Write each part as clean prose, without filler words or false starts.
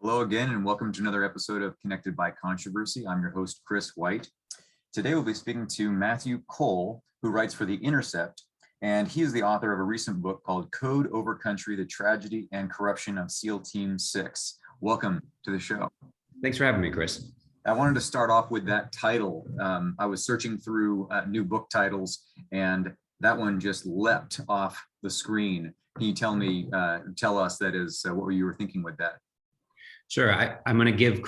Hello again, and welcome to another episode of Connected by Controversy. I'm your host, Chris White. Today we'll be speaking to Matthew Cole, who writes for The Intercept, and he is the author of a recent book called Code Over Country, The Tragedy and Corruption of SEAL Team 6. Welcome to the show. Thanks for having me, Chris. I wanted to start off with that title. I was searching through new book titles, and that one just leapt off the screen. Can you tell us that is what you were thinking with that? Sure. I'm going to give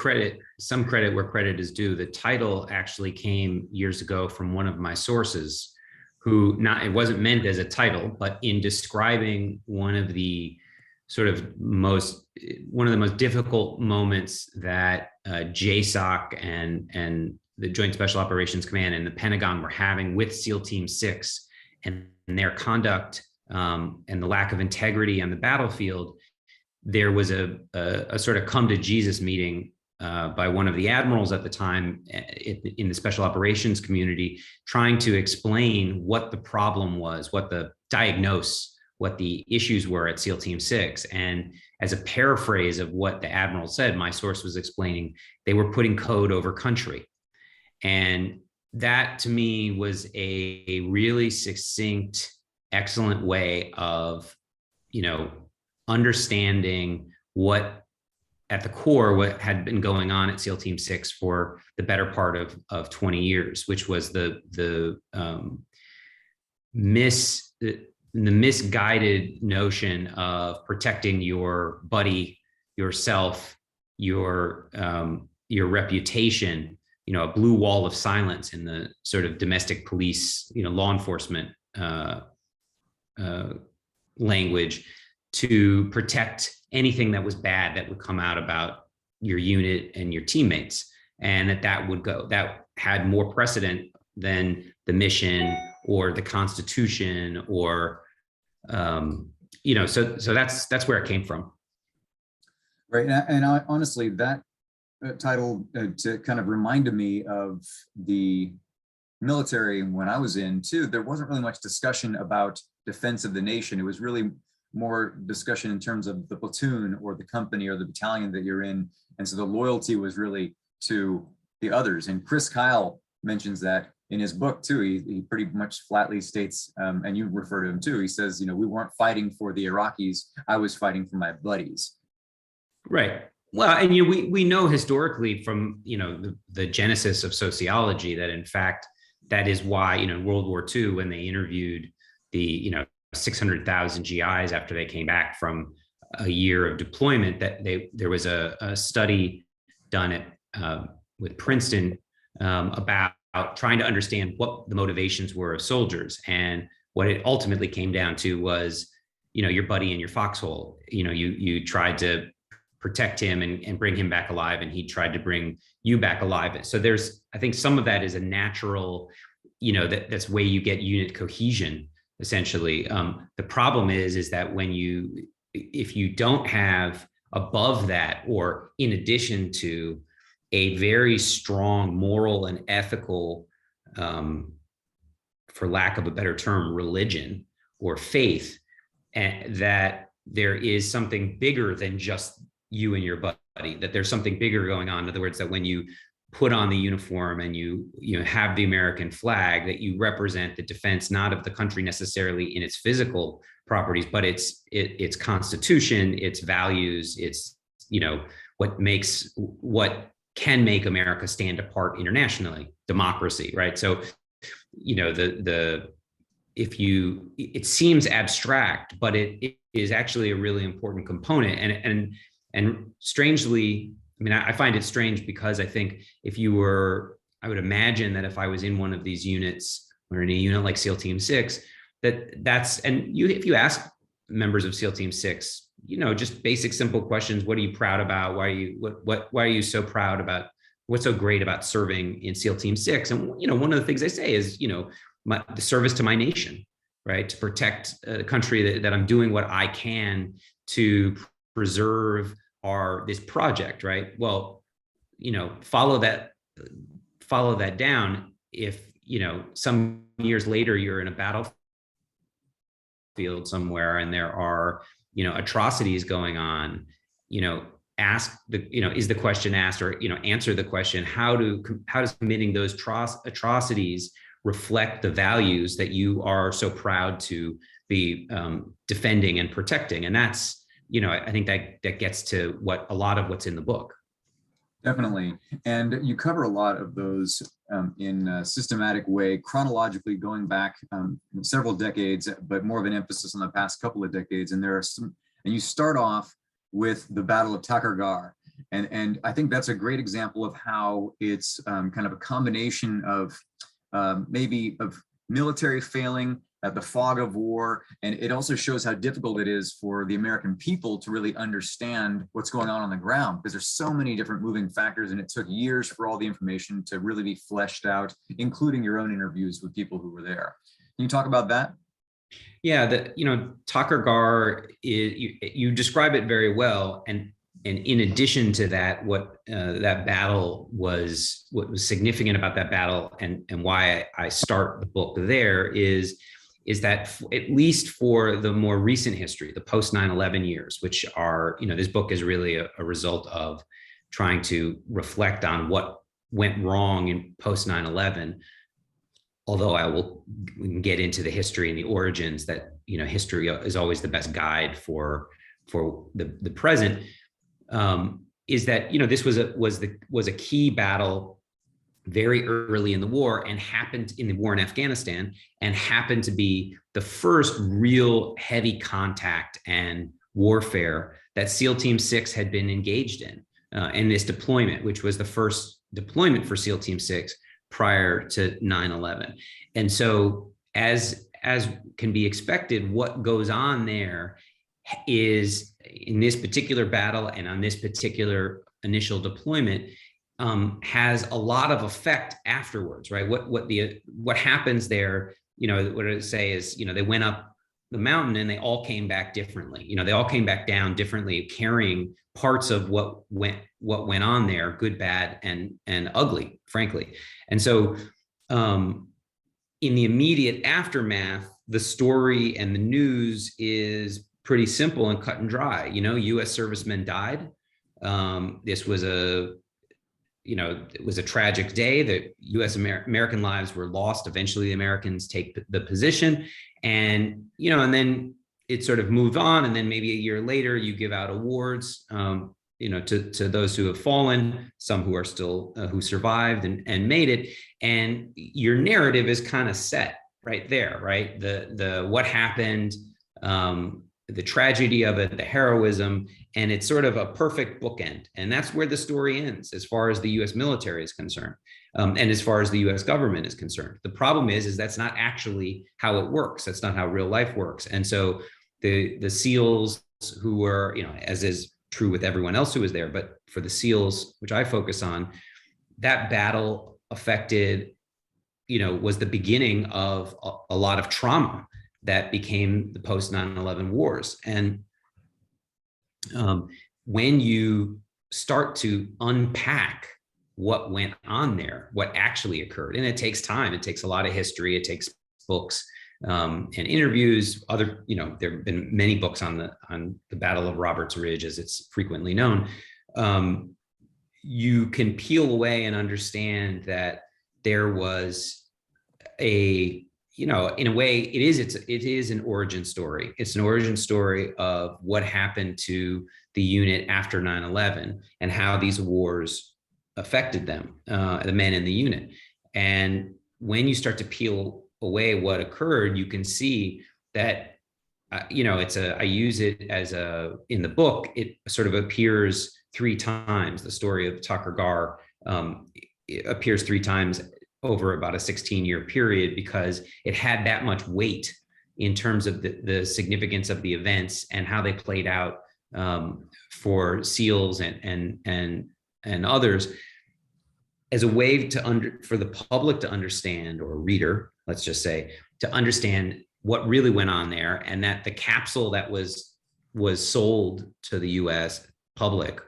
some credit where credit is due. The title actually came years ago from one of my sources it wasn't meant as a title, but in describing one of the most difficult moments that JSOC and the Joint Special Operations Command and the Pentagon were having with SEAL Team 6 and their conduct and the lack of integrity on the battlefield. There was a sort of come to Jesus meeting by one of the admirals at the time in the special operations community, trying to explain what the problem was, what the issues were at SEAL Team 6. And as a paraphrase of what the admiral said, my source was explaining they were putting code over country. And that to me was a really succinct, excellent way of, understanding what at the core, what had been going on at SEAL Team 6 for the better part of 20 years, which was the misguided notion of protecting your buddy, yourself, your reputation, a blue wall of silence in the sort of domestic police, law enforcement language, to protect anything that was bad that would come out about your unit and your teammates. And that had more precedent than the mission or the Constitution or, so that's where it came from. Right. And honestly, that title to kind of reminded me of the military when I was in too. There wasn't really much discussion about defense of the nation. It was really more discussion in terms of the platoon or the company or the battalion that you're in. And so the loyalty was really to the others. And Chris Kyle mentions that in his book too. He pretty much flatly states, and you refer to him too, he says, we weren't fighting for the Iraqis, I was fighting for my buddies. Right. Well, and we know historically from, the genesis of sociology that in fact, that is why, in World War II, when they interviewed the, 600,000 GIs after they came back from a year of deployment, that there was a study done with Princeton about trying to understand what the motivations were of soldiers. And what it ultimately came down to was, your buddy in your foxhole. You tried to protect him and bring him back alive, and he tried to bring you back alive. So I think some of that is a natural, that's the way you get unit cohesion. Essentially, the problem is that if you don't have above that, or in addition to a very strong moral and ethical, for lack of a better term, religion or faith, and that there is something bigger than just you and your buddy, that there's something bigger going on. In other words, that when you put on the uniform and you have the American flag, that you represent the defense, not of the country necessarily in its physical properties, but its constitution, its values, its, what can make America stand apart internationally, democracy, right? So, it seems abstract, but it is actually a really important component. And strangely, I find it strange because I think I would imagine that if I was in one of these units or in a unit like SEAL Team 6, if you ask members of SEAL Team 6, just basic, simple questions. What are you proud about? Why are you so proud about, what's so great about serving in SEAL Team 6? And, one of the things they say is, the service to my nation, right? To protect a country that I'm doing what I can to preserve this project, right? Well, follow that down. If, some years later, you're in a battlefield somewhere and there are, atrocities going on, ask is the question asked, or answer the question, how does committing those atrocities reflect the values that you are so proud to be defending and protecting? And that's, I think that gets to a lot of what's in the book. Definitely. And you cover a lot of those in a systematic way, chronologically going back several decades, but more of an emphasis on the past couple of decades. And and you start off with the Battle of Takur Ghar. And I think that's a great example of how it's kind of a combination of maybe of military failing, the fog of war, and it also shows how difficult it is for the American people to really understand what's going on the ground, because there's so many different moving factors, and it took years for all the information to really be fleshed out, including your own interviews with people who were there. Can you talk about that? Yeah, Takur Ghar is, you describe it very well, and in addition to that, what was significant about that battle, and why I start the book there is that at least for the more recent history, the post 9/11 years, which are, this book is really a result of trying to reflect on what went wrong in post 9/11. Although we can get into the history and the origins, that, history is always the best guide for the present. Is that, this was a key battle very early in the war, and happened in the war in Afghanistan, and happened to be the first real heavy contact and warfare that SEAL Team 6 had been engaged in this deployment, which was the first deployment for SEAL Team 6 prior to 9/11. And so, as can be expected, what goes on there is, in this particular battle and on this particular initial deployment, has a lot of effect afterwards, right? What happens there, what I say is, they went up the mountain and they all came back differently. They all came back down differently, carrying parts of what went on there, good, bad, and ugly, frankly. And so, in the immediate aftermath, the story and the news is pretty simple and cut and dry. U.S. servicemen died. This was it was a tragic day. The U.S. American lives were lost. Eventually, the Americans take the position, and and then it sort of moved on. And then maybe a year later, you give out awards, to those who have fallen, some who are still who survived and made it, and your narrative is kind of set right there, right? The what happened, the tragedy of it, the heroism, and it's sort of a perfect bookend. And that's where the story ends, as far as the U.S. military is concerned, and as far as the U.S. government is concerned. The problem is that's not actually how it works. That's not how real life works. And so the SEALs who were, as is true with everyone else who was there, but for the SEALs, which I focus on, that battle affected, was the beginning of a lot of trauma that became the post 9/11 wars. And when you start to unpack what went on there, what actually occurred, and it takes time, it takes a lot of history, it takes books and interviews. There have been many books on the Battle of Roberts Ridge, as it's frequently known. You can peel away and understand that there was in a way, it is an origin story. It's an origin story of what happened to the unit after 9/11 and how these wars affected them, the men in the unit. And when you start to peel away what occurred, you can see that, I use it as in the book, it sort of appears 3 times. The story of Takur Ghar it appears 3 times over about a 16-year period, because it had that much weight in terms of the significance of the events and how they played out for SEALs and others, as a way for the public to understand, or reader, let's just say, to understand what really went on there, and that the capsule that was sold to the U.S. public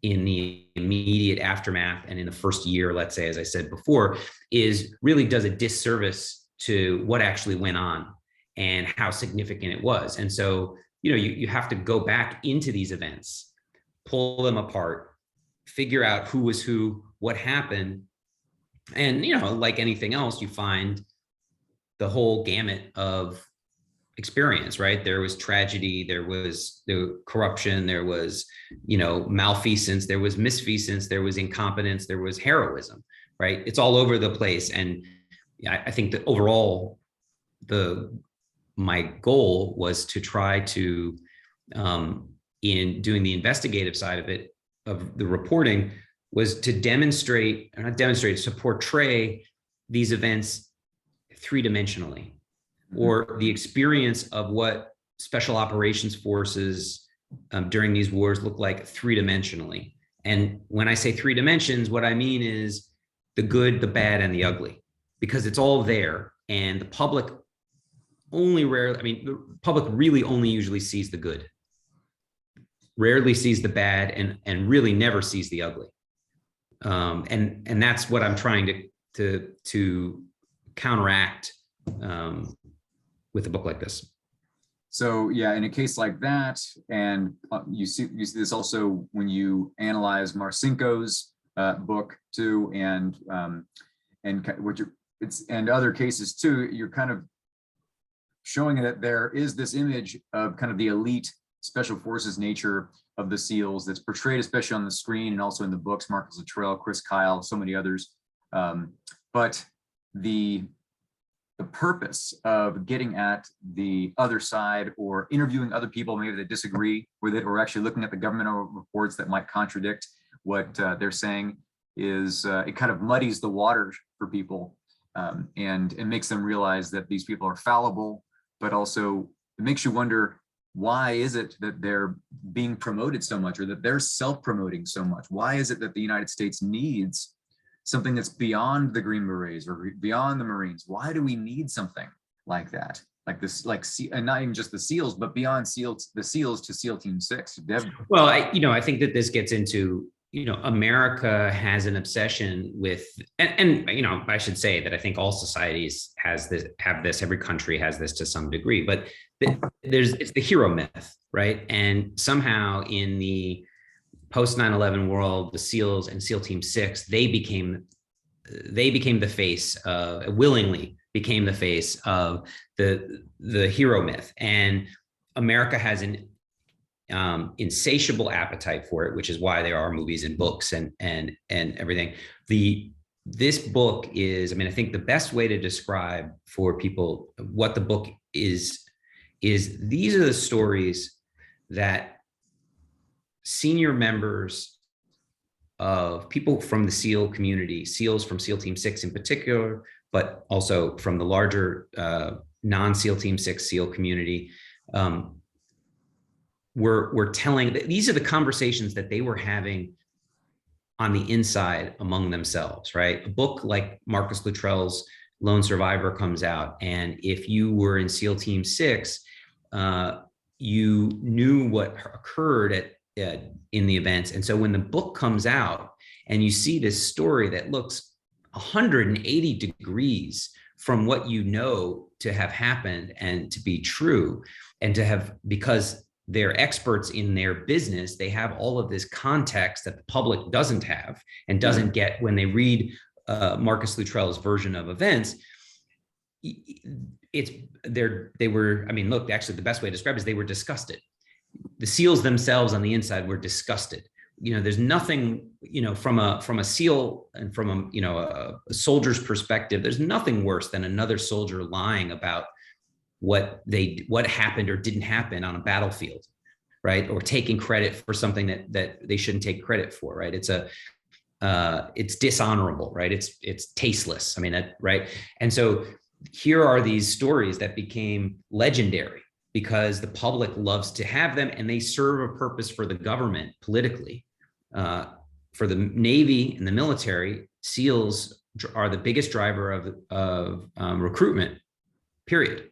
in the immediate aftermath and in the first year, let's say, as I said before, really does a disservice to what actually went on and how significant it was. And so, you have to go back into these events pull them apart, figure out who was who, what happened. And, like anything else, you find the whole gamut of experience, right? There was tragedy, there was the corruption, there was, malfeasance, there was misfeasance, there was incompetence, there was heroism, right? It's all over the place. And I think that overall, my goal was to try to, in doing the investigative side of it, of the reporting, was to to portray these events three-dimensionally, or the experience of what special operations forces during these wars look like three-dimensionally. And when I say three dimensions, what I mean is the good, the bad, and the ugly, because it's all there. And the public the public really only usually sees the good, rarely sees the bad, and really never sees the ugly. And that's what I'm trying to counteract with a book like this. So yeah, in a case like that, and you see this also when you analyze Marcinko's book too, and other cases too, you're kind of showing that there is this image of kind of the elite special forces nature of the SEALs that's portrayed, especially on the screen and also in the books, Marcus Luttrell, Chris Kyle, so many others. But the purpose of getting at the other side, or interviewing other people maybe that disagree with it, or actually looking at the governmental reports that might contradict what they're saying, is it kind of muddies the water for people, and it makes them realize that these people are fallible, but also it makes you wonder, why is it that they're being promoted so much, or that they're self-promoting so much? Why is it that the United States needs something that's beyond the Green Berets or beyond the Marines? Why do we need something like that? Like this, and not even just the SEALs, but beyond the SEALs to SEAL Team 6. Well, I think that this gets into, America has an obsession with, and I should say that I think all societies have this, every country has this to some degree, but it's the hero myth, right? And somehow in the post 9/11 world, the SEALs and SEAL Team 6, they became the face, willingly became the face of the hero myth. And America has an insatiable appetite for it, which is why there are movies and books and everything. This book is, I think the best way to describe for people what the book is these are the stories that senior members of people from the SEAL community, SEALs from SEAL Team 6 in particular, but also from the larger non-SEAL Team 6 SEAL community, were telling. These are the conversations that they were having on the inside among themselves, right? A book like Marcus Luttrell's Lone Survivor comes out, and if you were in SEAL Team 6, you knew what occurred in the events. And so when the book comes out and you see this story that looks 180 degrees from what you know to have happened and to be true, and to have, because they're experts in their business, they have all of this context that the public doesn't have and doesn't get when they read Marcus Luttrell's version of events. They were, look, actually the best way to describe it is they were disgusted. The SEALs themselves on the inside were disgusted. There's nothing, from a SEAL and from a soldier's perspective, there's nothing worse than another soldier lying about what happened or didn't happen on a battlefield, right? Or taking credit for something that they shouldn't take credit for, right? It's dishonorable, right? It's tasteless. Right? And so here are these stories that became legendary because the public loves to have them, and they serve a purpose for the government politically. For the Navy and the military, SEALs are the biggest driver of recruitment, period.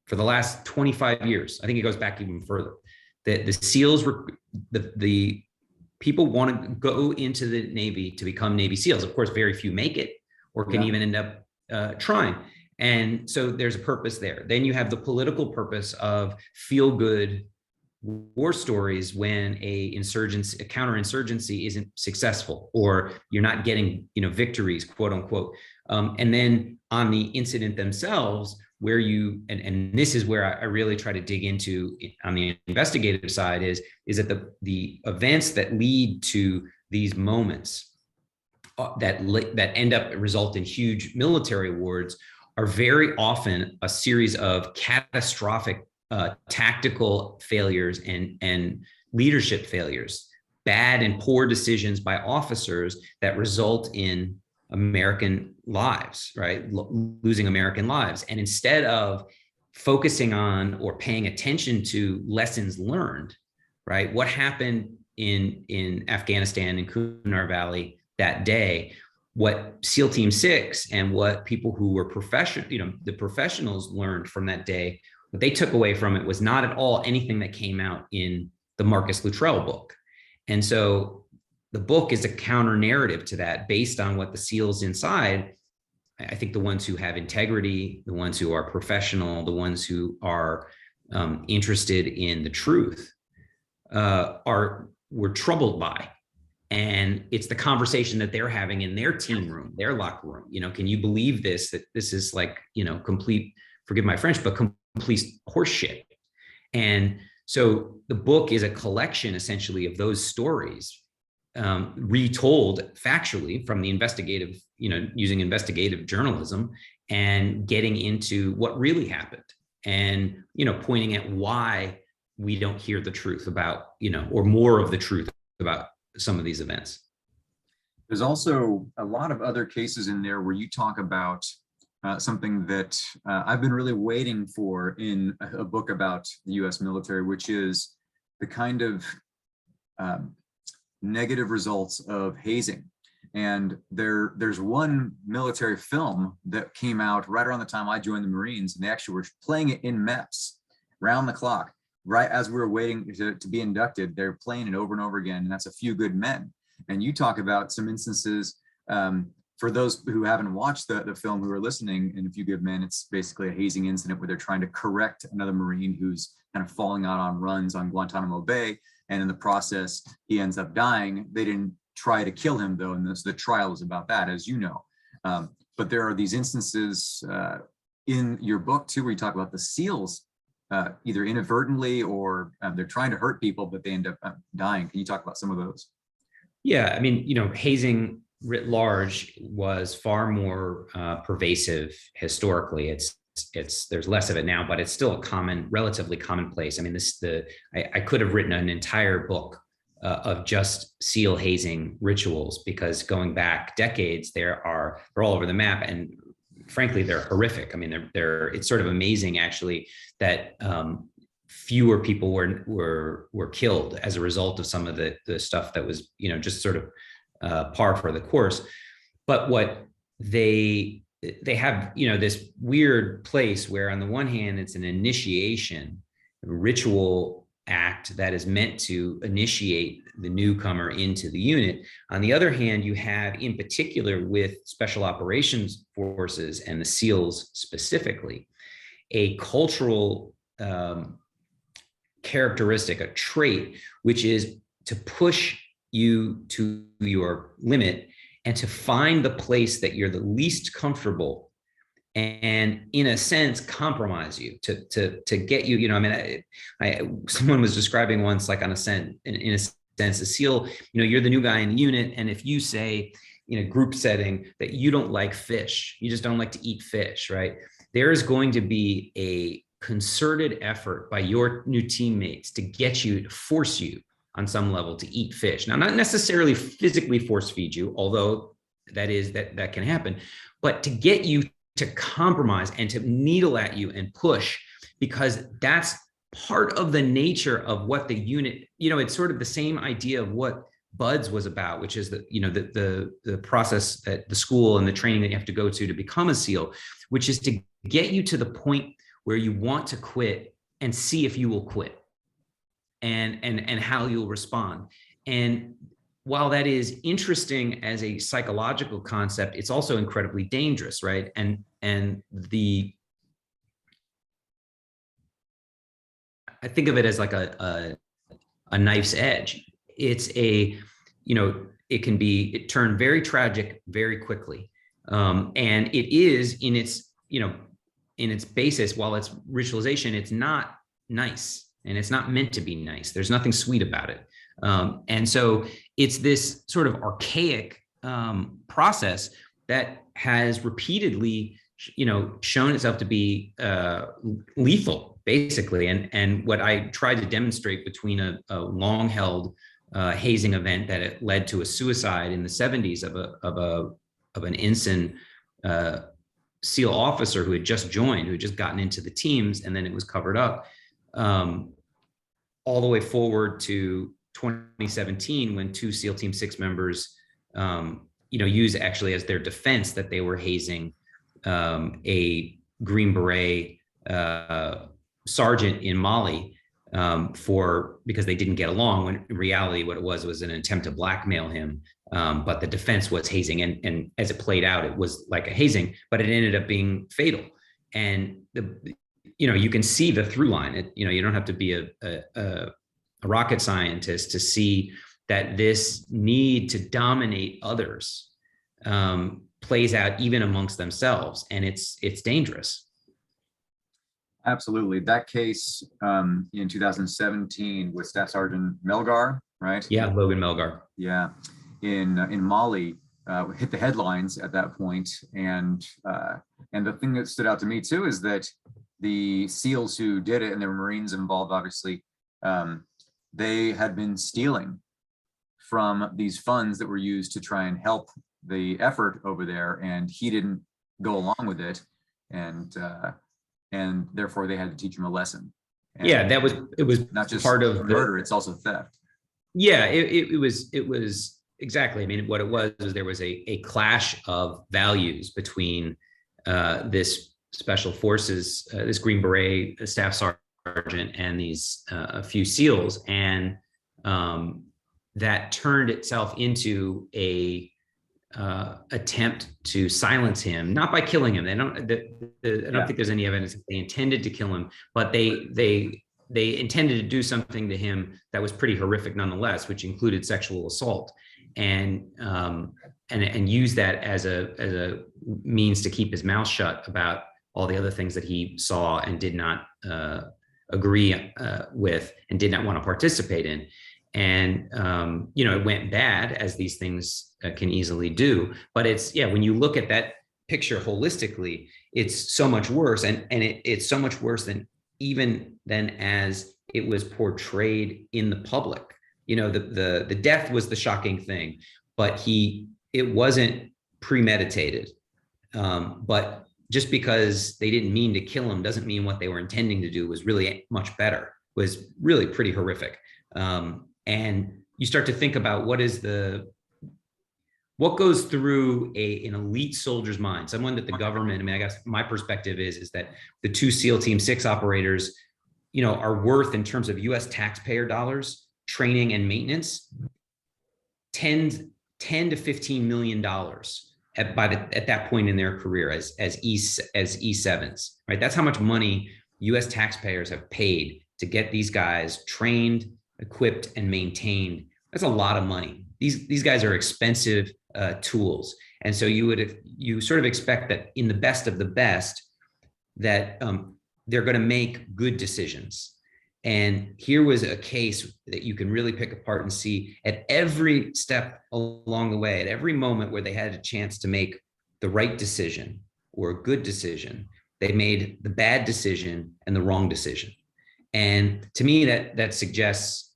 For the last 25 years, I think it goes back even further. The SEALs were the people want to go into the Navy to become Navy SEALs. Of course, very few make it or can even end up trying. And so there's a purpose there. Then you have the political purpose of feel good war stories when a counterinsurgency isn't successful, or you're not getting, victories, quote unquote. And then on the incident themselves, where and this is where I really try to dig into on the investigative side, is that the events that lead to these moments that end up result in huge military awards are very often a series of catastrophic tactical failures and leadership failures, bad and poor decisions by officers that result in American lives, right? Losing American lives. And instead of focusing on or paying attention to lessons learned, right? What happened in Afghanistan and Kunar Valley that day, what SEAL Team 6 and what people who were the professionals learned from that day, what they took away from it was not at all anything that came out in the Marcus Luttrell book. And so the book is a counter narrative to that, based on what the SEALs inside, I think the ones who have integrity, the ones who are professional, the ones who are interested in the truth, were troubled by. And it's the conversation that they're having in their team room, their locker room. Can you believe this? That this is like, complete, forgive my French, but complete horseshit. And so the book is a collection, essentially, of those stories, retold factually from the investigative, using investigative journalism, and getting into what really happened, and, pointing at why we don't hear the truth about, or more of the truth about some of these events. There's also a lot of other cases in there where you talk about something that I've been really waiting for in a book about the US military, which is the kind of negative results of hazing. And there's one military film that came out right around the time I joined the Marines, and they actually were playing it in MEPS round the clock. Right as we were waiting to be inducted, they're playing it over and over again, and that's A Few Good Men. And you talk about some instances, for those who haven't watched the film who are listening, in A Few Good Men, it's basically a hazing incident where they're trying to correct another Marine who's kind of falling out on runs on Guantanamo Bay, and in the process, he ends up dying. They didn't try to kill him, though, and the trial is about that, as you know. But there are these instances in your book, too, where you talk about the SEALs either inadvertently or they're trying to hurt people, but they end up dying. Can you talk about some of those? Yeah, I mean, hazing writ large was far more pervasive historically. There's less of it now, but it's still a relatively commonplace. I mean, I could have written an entire book of just SEAL hazing rituals, because going back decades, they're all over the map, and frankly, they're horrific. I mean, it's sort of amazing, actually, that fewer people were killed as a result of some of the stuff that was, just sort of par for the course. But what they have, this weird place where, on the one hand, it's an initiation, a ritual act that is meant to initiate the newcomer into the unit. On the other hand, you have, in particular with special operations forces and the SEALs specifically, a cultural characteristic, a trait, which is to push you to your limit and to find the place that you're the least comfortable, and in a sense compromise you to get you. Someone was describing once, like, in a sense, a SEAL, you're the new guy in the unit, and if you say in a group setting that you don't like fish, you just don't like to eat fish, right? There is going to be a concerted effort by your new teammates to force you on some level to eat fish. Now, not necessarily physically force feed you, although that can happen, but to get you to compromise and to needle at you and push, because that's part of the nature of what the unit, it's sort of the same idea of what BUDS was about, which is the process that the school and the training that you have to go to become a SEAL, which is to get you to the point where you want to quit and see if you will quit, and how you'll respond. And while that is interesting as a psychological concept, it's also incredibly dangerous, right? And I think of it as like a knife's edge. It's a, it turn very tragic very quickly. And it is in its, in its basis, while it's ritualization, it's not nice and it's not meant to be nice. There's nothing sweet about it. And so it's this sort of archaic process that has repeatedly, shown itself to be lethal, basically. And what I tried to demonstrate between a long-held hazing event that it led to a suicide in the 70s of an ensign SEAL officer who had just joined, who had just gotten into the teams, and then it was covered up, all the way forward to 2017, when 2 SEAL Team 6 members, use actually as their defense that they were hazing a Green Beret sergeant in Mali because they didn't get along, when in reality what it was an attempt to blackmail him. But the defense was hazing, and as it played out, it was like a hazing, but it ended up being fatal. And you can see the through line. You don't have to be a rocket scientist to see that this need to dominate others plays out even amongst themselves, and it's dangerous. Absolutely. That case in 2017 with Staff Sergeant Melgar, right? Yeah, Logan Melgar. Yeah, in Mali, hit the headlines at that point, and the thing that stood out to me too is that the SEALs who did it, and there were Marines involved, obviously, they had been stealing from these funds that were used to try and help the effort over there, and he didn't go along with it, and therefore they had to teach him a lesson. And yeah, it was not just part of murder; it's also theft. Yeah, it was exactly. I mean, what it was there was a clash of values between this special forces, this Green Beret staff sergeant, and these a few SEALs, and that turned itself into a attempt to silence him, not by killing him. I don't think there's any evidence that they intended to kill him, but they intended to do something to him that was pretty horrific nonetheless, which included sexual assault, and use that as a means to keep his mouth shut about all the other things that he saw and did not agree with and did not want to participate in. And it went bad, as these things can easily do. But when you look at that picture holistically, it's so much worse, and it's so much worse than as it was portrayed in the public. The death was the shocking thing, but it wasn't premeditated. But just because they didn't mean to kill him doesn't mean what they were intending to do was really much better, was really pretty horrific. And you start to think about what goes through an elite soldier's mind, someone that the government, I guess my perspective is that the 2 SEAL Team 6 operators, are worth, in terms of US taxpayer dollars, training and maintenance, 10 to $15 million at that point in their career as E7s, right? That's how much money US taxpayers have paid to get these guys trained, equipped, and maintained. That's a lot of money. These guys are expensive tools, and so you sort of expect that in the best of the best that they're going to make good decisions. And here was a case that you can really pick apart and see at every step along the way, at every moment where they had a chance to make the right decision or a good decision, they made the bad decision and the wrong decision. And to me, that suggests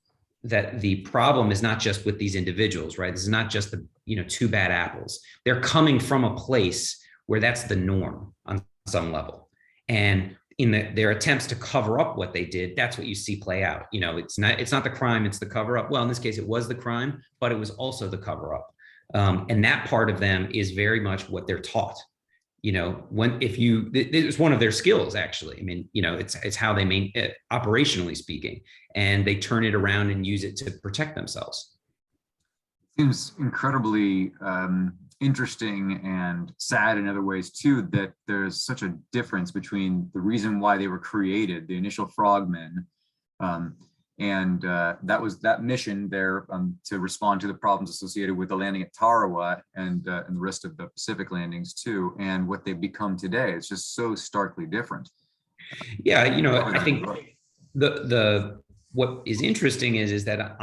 that the problem is not just with these individuals, right? This is not just the 2 bad apples. They're coming from a place where that's the norm on some level. And in their attempts to cover up what they did, that's what you see play out. It's not the crime, it's the cover up. Well, in this case, it was the crime, but it was also the cover up. And that part of them is very much what they're taught. It's one of their skills, actually. I mean, it's how they operationally speaking, and they turn it around and use it to protect themselves. Seems incredibly interesting and sad in other ways too, that there's such a difference between the reason why they were created, the initial frogmen, That mission there to respond to the problems associated with the landing at Tarawa and the rest of the Pacific landings too, and what they've become today. It's just so starkly different. Yeah, I think the what is interesting is that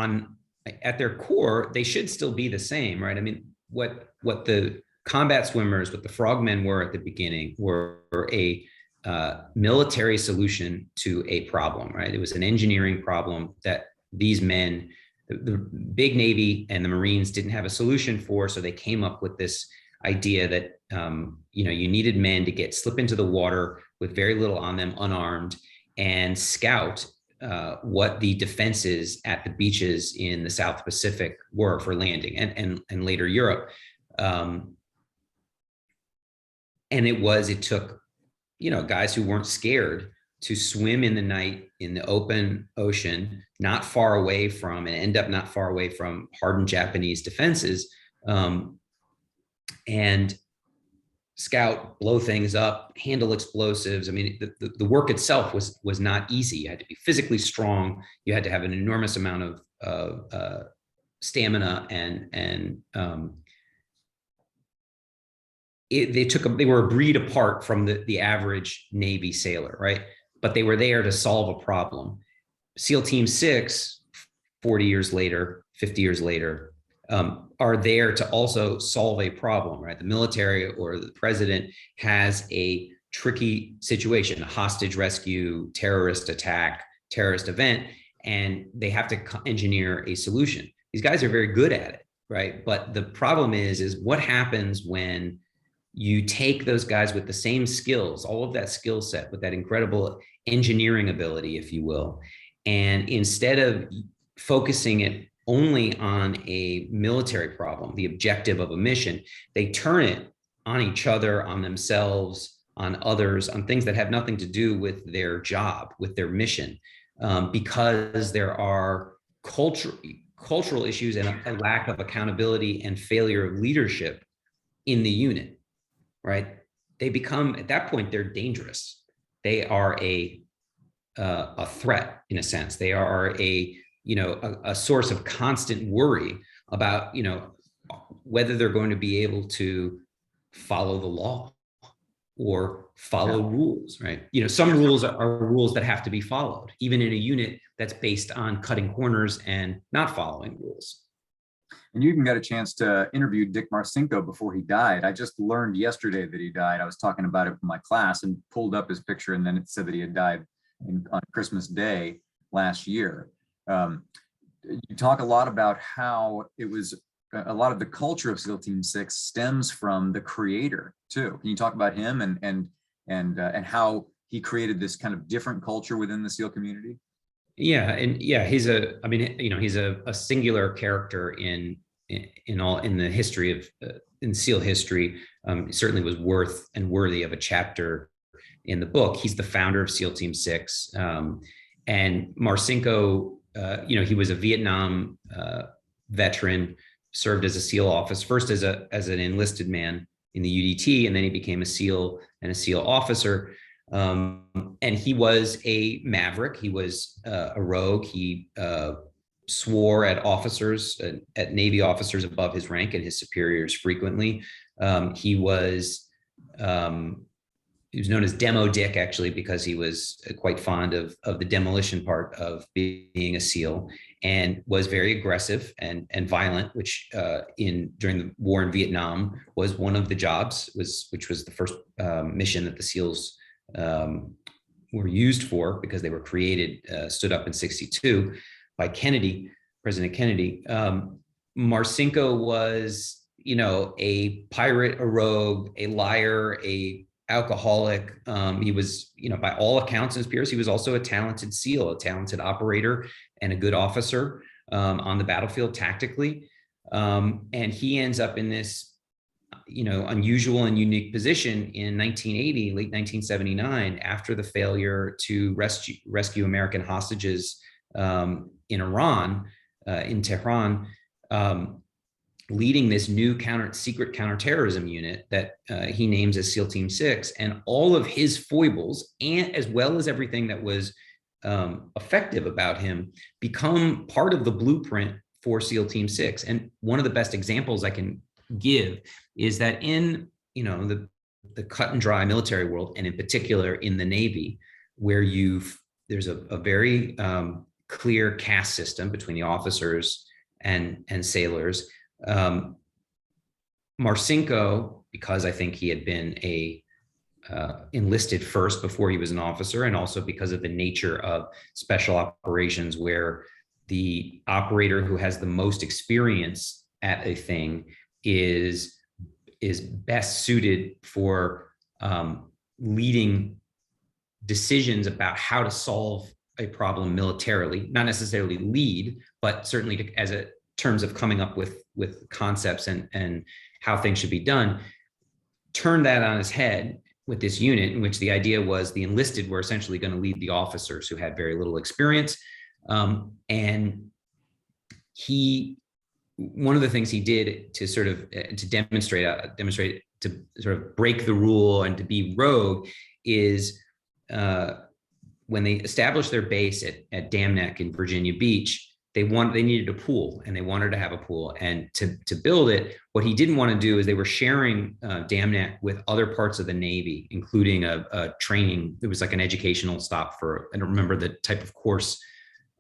at their core they should still be the same, right? I mean, what the combat swimmers, what the frogmen were at the beginning, were a military solution to a problem, right? It was an engineering problem that these men, the big Navy and the Marines, didn't have a solution for, so they came up with this idea that you needed men to slip into the water with very little on them, unarmed, and scout what the defenses at the beaches in the South Pacific were for landing, and later Europe. And it took guys who weren't scared to swim in the night in the open ocean, not far away from, and end up not far away from hardened Japanese defenses, and scout, blow things up, handle explosives. I mean, the work itself was not easy. You had to be physically strong. You had to have an enormous amount of stamina, and they were a breed apart from the average Navy sailor, right? But they were there to solve a problem. SEAL Team 6, 40 years later, 50 years later, are there to also solve a problem, right? The military or the president has a tricky situation, a hostage rescue, terrorist attack, terrorist event, and they have to engineer a solution. These guys are very good at it, right? But the problem is what happens when you take those guys with the same skills, all of that skill set, with that incredible engineering ability, if you will, and instead of focusing it only on a military problem, the objective of a mission, they turn it on each other, on themselves, on others, on things that have nothing to do with their job, with their mission, because there are cultural issues and a lack of accountability and failure of leadership in the unit, right? They become, at that point, they're dangerous. They are a threat, in a sense. They are a source of constant worry about, whether they're going to be able to follow the law or follow rules, right? Some rules are rules that have to be followed, even in a unit that's based on cutting corners and not following rules. And you even got a chance to interview Dick Marcinko before he died. I just learned yesterday that he died. I was talking about it with my class and pulled up his picture, and then it said that he had died on Christmas Day last year. You talk a lot about how it was a lot of the culture of SEAL Team 6 stems from the creator too. Can you talk about him and how he created this kind of different culture within the SEAL community? Yeah, he's a singular character in the history of in SEAL history. Certainly was worth and worthy of a chapter in the book. He's the founder of SEAL Team 6, and Marcinko. He was a Vietnam veteran, served as a SEAL officer, first as an enlisted man in the UDT, and then he became a SEAL and a SEAL officer. And he was a maverick. He was a rogue. He swore at officers, at Navy officers above his rank and his superiors frequently. He was known as Demo Dick, actually, because he was quite fond of the demolition part of being a SEAL, and was very aggressive and violent, which during the war in Vietnam was one of the jobs, which was the first mission that the SEALs were used for, because they were stood up in '62 by President Kennedy. Marcinko was, a pirate, a rogue, a liar, a alcoholic. He was, by all accounts and his peers, he was also a talented SEAL, a talented operator, and a good officer on the battlefield tactically. And he ends up in this, unusual and unique position in 1980, late 1979, after the failure to rescue American hostages in Iran, in Tehran, leading this new secret counterterrorism unit that he names as SEAL Team 6, and all of his foibles, and as well as everything that was effective about him become part of the blueprint for SEAL Team 6. And one of the best examples I can give is that in, the cut and dry military world, and in particular in the Navy, where there's a very clear caste system between the officers and sailors. Marcinko, because I think he had been enlisted first before he was an officer, and also because of the nature of special operations, where the operator who has the most experience at a thing is best suited for leading decisions about how to solve a problem militarily, not necessarily lead, but certainly as a terms of coming up with concepts and how things should be done. Turned that on his head with this unit, in which the idea was the enlisted were essentially going to lead the officers who had very little experience. And one of the things he did to sort of to demonstrate to sort of break the rule and to be rogue is when they established their base at Dam Neck in Virginia Beach, they needed a pool, and they wanted to have a pool. And to build it, what he didn't want to do is they were sharing Dam Neck with other parts of the Navy, including a training. It was like an educational stop for, I don't remember the type of course.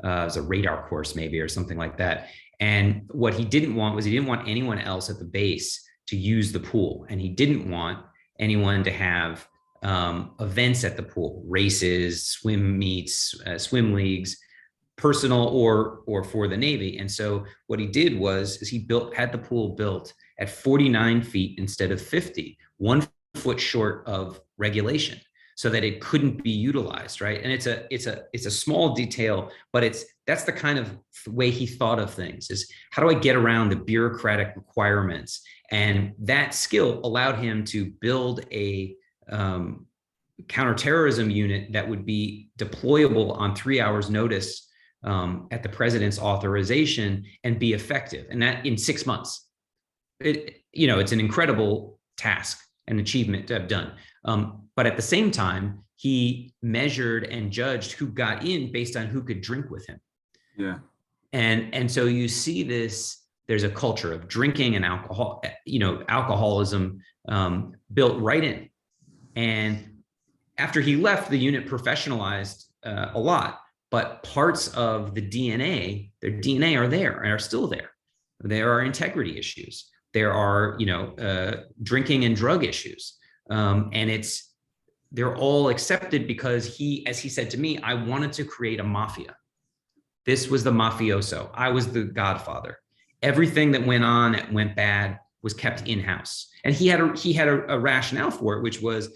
It was a radar course maybe, or something like that. And what he didn't want was, he didn't want anyone else at the base to use the pool. And he didn't want anyone to have events at the pool, races, swim meets, swim leagues, personal or for the Navy. And so what he did was he had the pool built at 49 feet instead of 50, 1 foot short of regulation, so that it couldn't be utilized, right? And it's a small detail, but that's the kind of way he thought of things, is how do I get around the bureaucratic requirements? And that skill allowed him to build a counterterrorism unit that would be deployable on 3 hours notice at the president's authorization and be effective. And that in 6 months. It's an incredible task and achievement to have done. But at the same time, he measured and judged who got in based on who could drink with him. Yeah. And so you see this, there's a culture of drinking and alcoholism built right in. And after he left, the unit professionalized a lot, but parts of their DNA are there and are still there. There are integrity issues. There are, drinking and drug issues. And they're all accepted because as he said to me, I wanted to create a mafia. This was the mafioso. I was the godfather. Everything that went on that went bad was kept in-house. And he had a rationale for it, which was,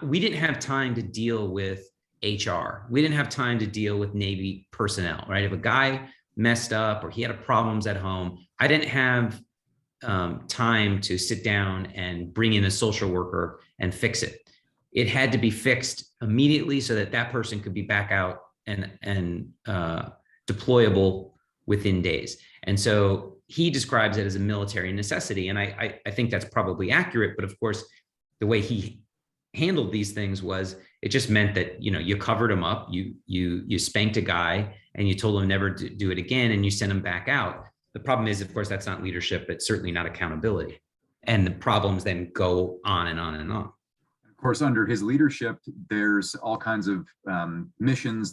we didn't have time to deal with HR. We didn't have time to deal with Navy personnel, right? If a guy messed up or he had problems at home, I didn't have time to sit down and bring in a social worker and fix it. It had to be fixed immediately so that person could be back out and deployable within days. And so he describes it as a military necessity. And I think that's probably accurate, but of course, the way he handled these things was, it just meant that, you covered him up, you spanked a guy and you told him never to do it again, and you sent him back out. The problem is, of course, that's not leadership. It's certainly not accountability. And the problems then go on and on and on. Of course, under his leadership, there's all kinds of missions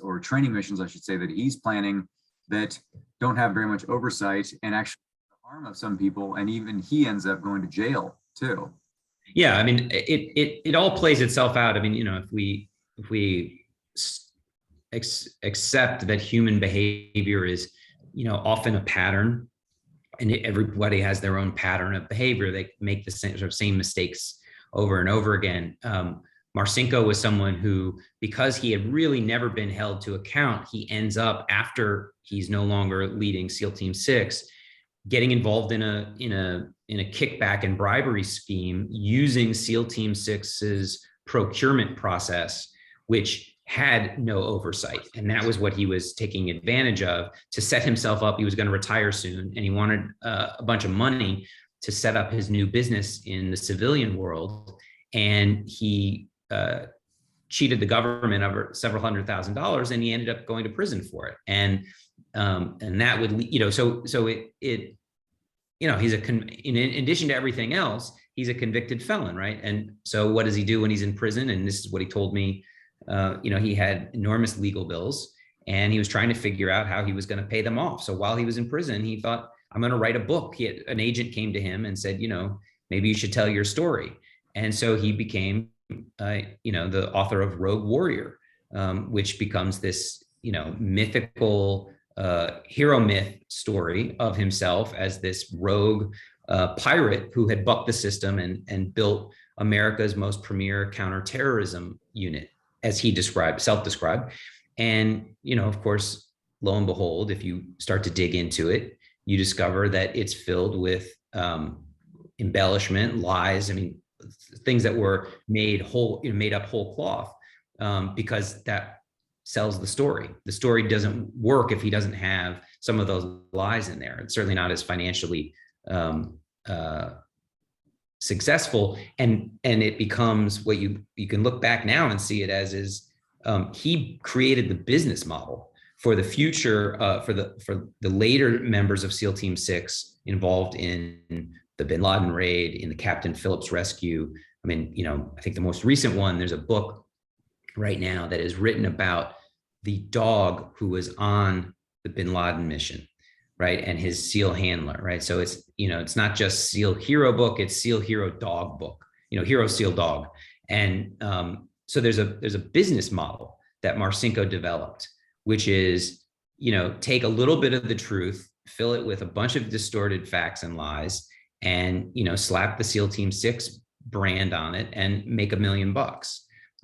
or training missions, I should say, that he's planning that don't have very much oversight and actually harm of some people. And even he ends up going to jail too. Yeah, I mean, it all plays itself out. I mean, if we accept that human behavior is, often a pattern, and everybody has their own pattern of behavior, they make the same mistakes over and over again. Marcinko was someone who, because he had really never been held to account, he ends up, after he's no longer leading SEAL Team 6, getting involved in a kickback and bribery scheme using SEAL Team 6's procurement process, which had no oversight. And that was what he was taking advantage of to set himself up. He was going to retire soon, and he wanted a bunch of money to set up his new business in the civilian world. And he cheated the government over several $100,000, and he ended up going to prison for it. And that would, so it he's in addition to everything else, he's a convicted felon, right? And so what does he do when he's in prison? And this is what he told me. He had enormous legal bills, and he was trying to figure out how he was going to pay them off. So while he was in prison, he thought, I'm going to write a book. An agent came to him and said, maybe you should tell your story. And so he became, the author of Rogue Warrior, which becomes this, mythical hero myth story of himself as this rogue pirate who had bucked the system and built America's most premier counterterrorism unit, as he self-described. And, of course, lo and behold, if you start to dig into it, you discover that it's filled with embellishment, lies. I mean, things that were made up whole cloth, because that sells the story. The story doesn't work if he doesn't have some of those lies in there. It's certainly not as financially successful, and it becomes what you can look back now and see it as is he created the business model for the future, for the later members of SEAL Team 6 involved in the Bin Laden raid, in the Captain Phillips rescue. I mean, I think the most recent one, there's a book right now that is written about the dog who was on the Bin Laden mission, right? And his SEAL handler, right? So it's not just SEAL hero book, it's SEAL hero dog book, hero SEAL dog. And so there's a business model that Marcinko developed, which is, take a little bit of the truth, fill it with a bunch of distorted facts and lies, and, slap the SEAL Team 6 brand on it and make $1 million.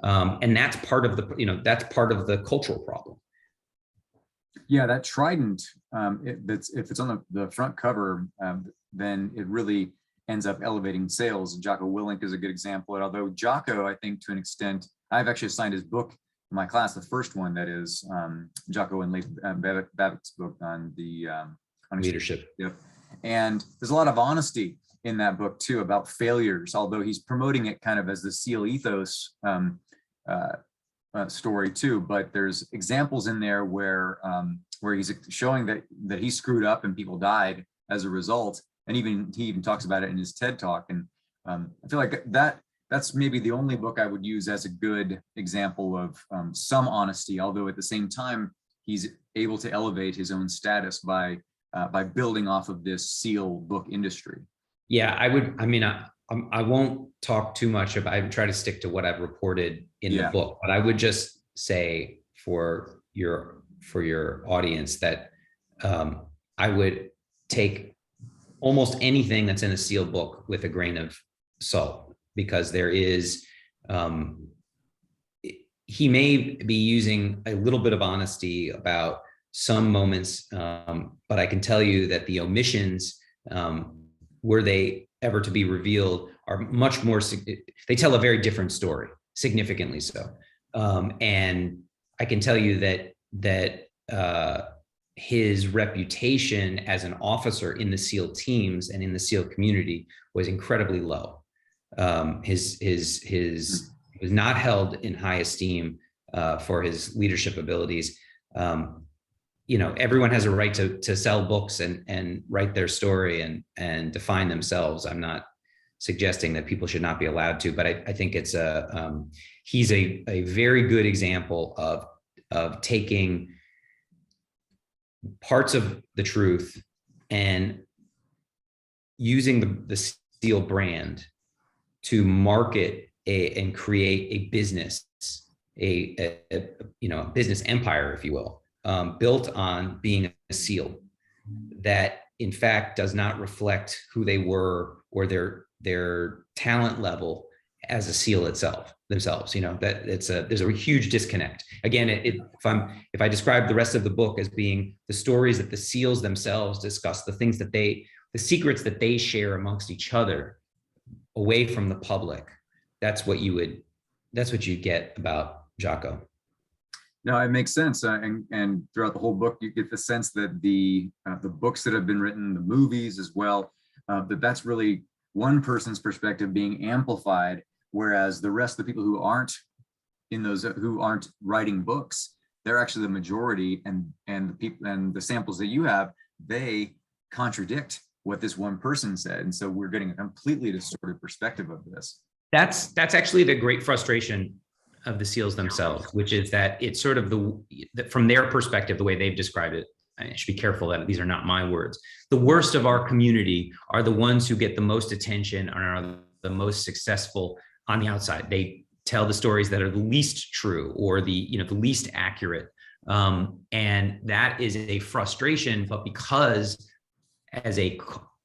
And that's part of the cultural problem. Yeah, that trident, if it's on the front cover, then it really ends up elevating sales. Jocko Willink is a good example. And although Jocko, I think to an extent, I've actually assigned his book in my class, the first one, that is Jocko and Leif Babbitt's book on the on leadership. Yep. And there's a lot of honesty in that book too about failures, although he's promoting it kind of as the SEAL ethos story too. But there's examples in there where he's showing that he screwed up and people died as a result. And he even talks about it in his TED talk. And I feel like that's maybe the only book I would use as a good example of some honesty, although at the same time, he's able to elevate his own status by building off of this SEAL book industry. Yeah, I won't talk too much about, I try to stick to what I've reported in the book, but I would just say for your audience that I would take almost anything that's in a SEAL book with a grain of salt, because there is, he may be using a little bit of honesty about some moments, but I can tell you that the omissions, were they ever to be revealed, are much more, they tell a very different story, significantly so. And I can tell you that his reputation as an officer in the SEAL teams and in the SEAL community was incredibly low. He was not held in high esteem for his leadership abilities. Everyone has a right to sell books and write their story and define themselves. I'm not suggesting that people should not be allowed to, but I think it's he's a very good example of taking parts of the truth and using the SEAL brand to market and create a business, a business empire, if you will, built on being a SEAL that in fact does not reflect who they were or their talent level as a SEAL themselves. That there's a huge disconnect. Again, if I describe the rest of the book as being the stories that the SEALs themselves discuss, the secrets that they share amongst each other away from the public, that's what you get about Jocko. No, it makes sense. And throughout the whole book, you get the sense that the books that have been written, the movies as well, that's really one person's perspective being amplified, whereas the rest of the people who aren't in those who aren't writing books, they're actually the majority, and the people and the samples that you have, they contradict what this one person said. And so we're getting a completely distorted perspective of this. That's actually the great frustration of the SEALs themselves, which is that it's sort of from their perspective, the way they've described it. I should be careful that these are not my words. The worst of our community are the ones who get the most attention and are the most successful on the outside. They tell the stories that are the least true or the least accurate. And that is a frustration, but because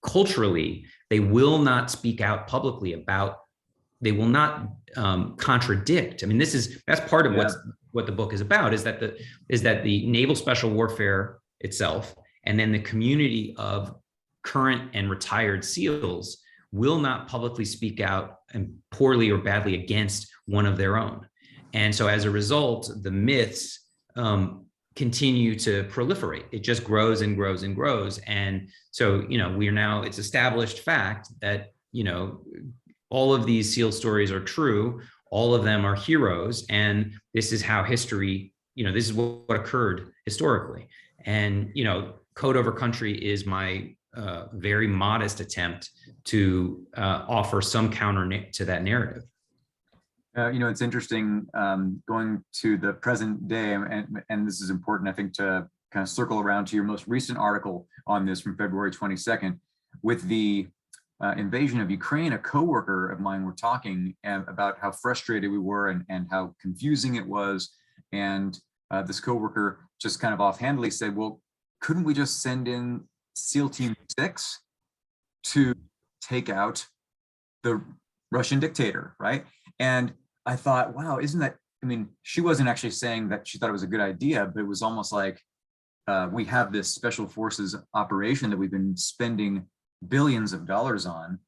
culturally, they will not speak out publicly about, they will not contradict. I mean, that's part of what the book is about, is that the naval special warfare itself, and then the community of current and retired SEALs will not publicly speak out and poorly or badly against one of their own. And so as a result, the myths continue to proliferate. It just grows and grows and grows. And so, it's established fact that, all of these SEAL stories are true. All of them are heroes. And this is how history, this is what occurred historically. And, Code Over Country is my very modest attempt to offer some counter to that narrative. It's interesting going to the present day, and this is important, I think, to kind of circle around to your most recent article on this from February 22nd. With the invasion of Ukraine, a coworker of mine were talking about how frustrated we were and how confusing it was. And this coworker just kind of offhandedly said, well, couldn't we just send in SEAL Team 6 to take out the Russian dictator, right? And I thought, wow, isn't that, she wasn't actually saying that she thought it was a good idea, but it was almost like we have this special forces operation that we've been spending billions of dollars on.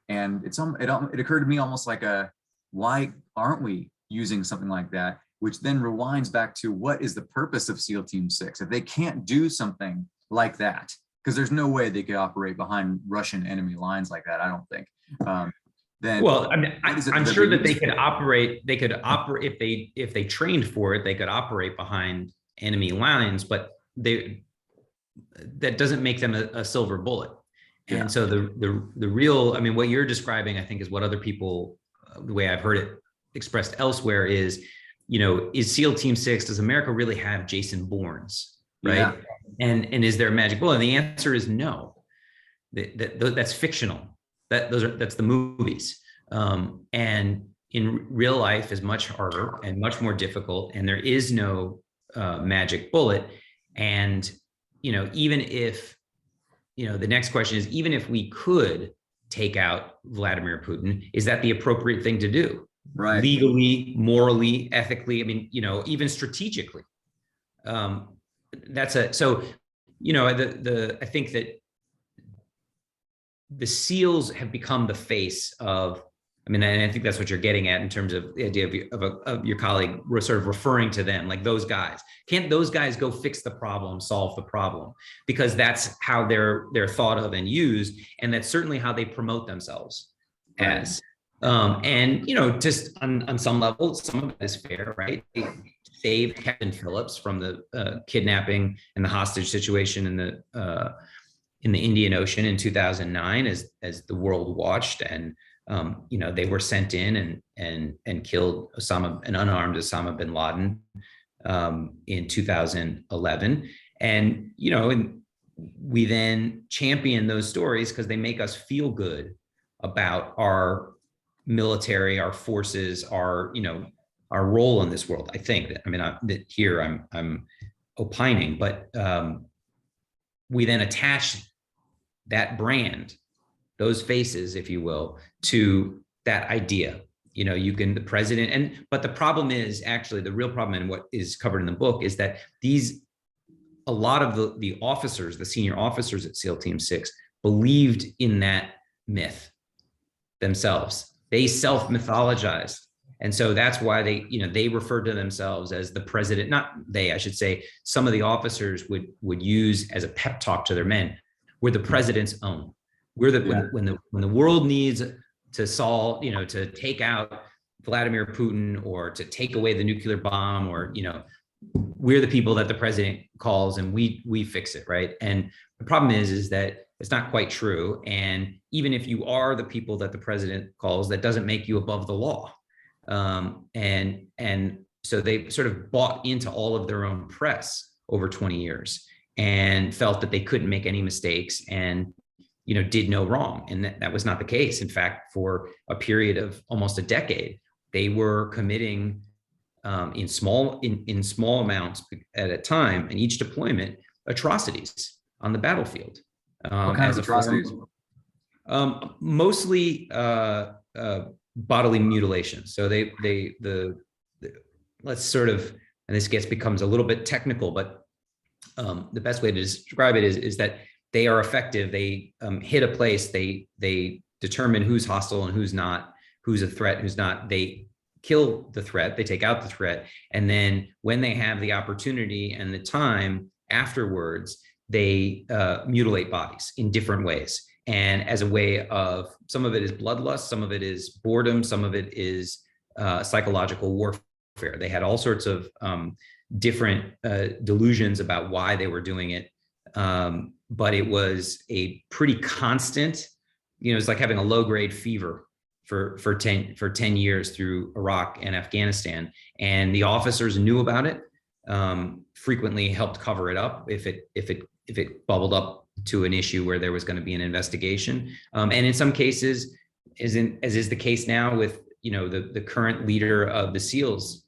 And it occurred to me almost like why aren't we using something like that? Which then rewinds back to, what is the purpose of SEAL Team 6? If they can't do something like that, because there's no way they could operate behind Russian enemy lines like that, I don't think. Then, well, I'm sure that they could operate if they trained for it, they could operate behind enemy lines, but that doesn't make them a silver bullet. And Yeah. so the real, what you're describing, I think, is what other people, the way I've heard it expressed elsewhere is, is SEAL Team 6, does America really have Jason Bournes, right? Yeah. And is there a magic bullet? And the answer is no. That's fictional. That's the movies. And in real life is much harder and much more difficult, and there is no magic bullet. And even if the next question is, even if we could take out Vladimir Putin, is that the appropriate thing to do? Right. Legally, morally, ethically, even strategically. I think that the SEALs have become the face of, and I think that's what you're getting at in terms of the idea of your colleague sort of referring to them, like those guys. Can't those guys go fix the problem, solve the problem? Because that's how they're thought of and used, and that's certainly how they promote themselves as. And just on some level, some of it is fair, right? They saved Captain Phillips from the kidnapping and the hostage situation in the Indian Ocean in 2009, as the world watched, and they were sent in and killed an unarmed Osama bin Laden in 2011, and we then champion those stories because they make us feel good about our military, our forces, our role in this world. I think that here I'm opining, but we then attach that brand, those faces, if you will, to that idea. The president, but the problem is actually, the real problem, and what is covered in the book, is that a lot of the officers, the senior officers at SEAL Team 6, believed in that myth themselves. They self-mythologized. And so that's why they refer to themselves as the president, not they, I should say, some of the officers would use as a pep talk to their men, we're the president's own. We're when the world needs to solve, to take out Vladimir Putin or to take away the nuclear bomb, or, we're the people that the president calls and we fix it, right? And the problem is that it's not quite true. And even if you are the people that the president calls, that doesn't make you above the law. And so they sort of bought into all of their own press over 20 years and felt that they couldn't make any mistakes and did no wrong. And that was not the case. In fact, for a period of almost a decade, they were committing in small amounts at a time, in each deployment, atrocities on the battletfield. What kind of atrocities? Mostly bodily mutilation. So let's sort of, and this becomes a little bit technical, but the best way to describe it is that they are effective. They hit a place. They determine who's hostile and who's not, who's a threat, who's not. They kill the threat. They take out the threat, and then when they have the opportunity and the time afterwards, they mutilate bodies in different ways. And as a way of, some of it is bloodlust, some of it is boredom, some of it is psychological warfare. They had all sorts of different delusions about why they were doing it. But it was a pretty constant, it's like having a low grade fever for 10 years through Iraq and Afghanistan. And the officers knew about it, frequently helped cover it up if it bubbled up to an issue where there was going to be an investigation. And in some cases, as is the case now with the current leader of the SEALs,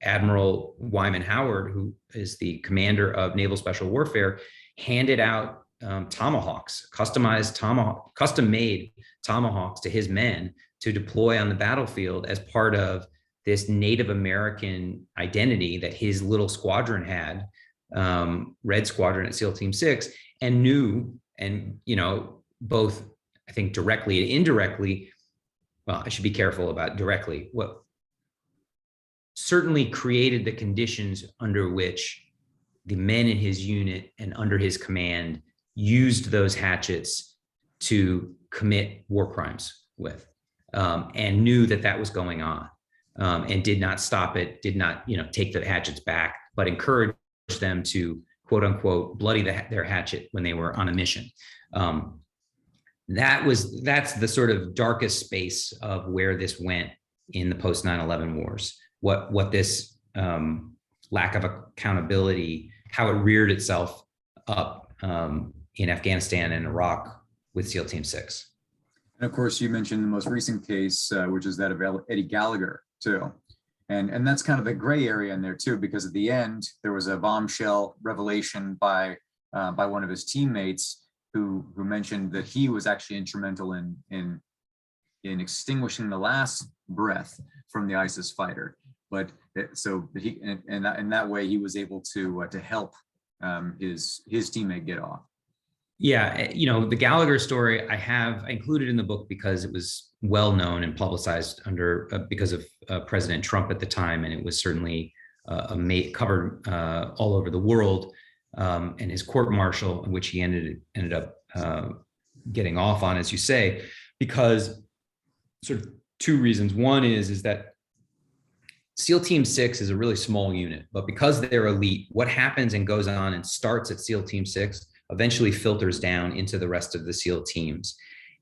Admiral Wyman Howard, who is the commander of Naval Special Warfare, handed out tomahawks, custom-made tomahawks to his men to deploy on the battlefield as part of this Native American identity that his little squadron had, Red Squadron at SEAL Team 6, and knew, and both, I think, directly and indirectly, well, I should be careful about directly, what certainly created the conditions under which the men in his unit and under his command used those hatchets to commit war crimes with, and knew that was going on, and did not stop it, did not take the hatchets back, but encouraged them to, quote unquote, bloody their hatchet when they were on a mission. That's the sort of darkest space of where this went in the post 9/11 wars. What this lack of accountability, how it reared itself up in Afghanistan and Iraq with SEAL Team 6. And of course, you mentioned the most recent case, which is that of Eddie Gallagher too. And that's kind of the gray area in there too, because at the end, there was a bombshell revelation by one of his teammates who mentioned that he was actually instrumental in extinguishing the last breath from the ISIS fighter. But he, and that way he was able to help his teammate get off. Yeah, the Gallagher story I included in the book because it was well known and publicized because of President Trump at the time, and it was certainly covered all over the world. And his court-martial, in which he ended up getting off on, as you say, because sort of two reasons. One is that SEAL Team 6 is a really small unit, but because they're elite, what happens and goes on and starts at SEAL Team 6 eventually filters down into the rest of the SEAL teams.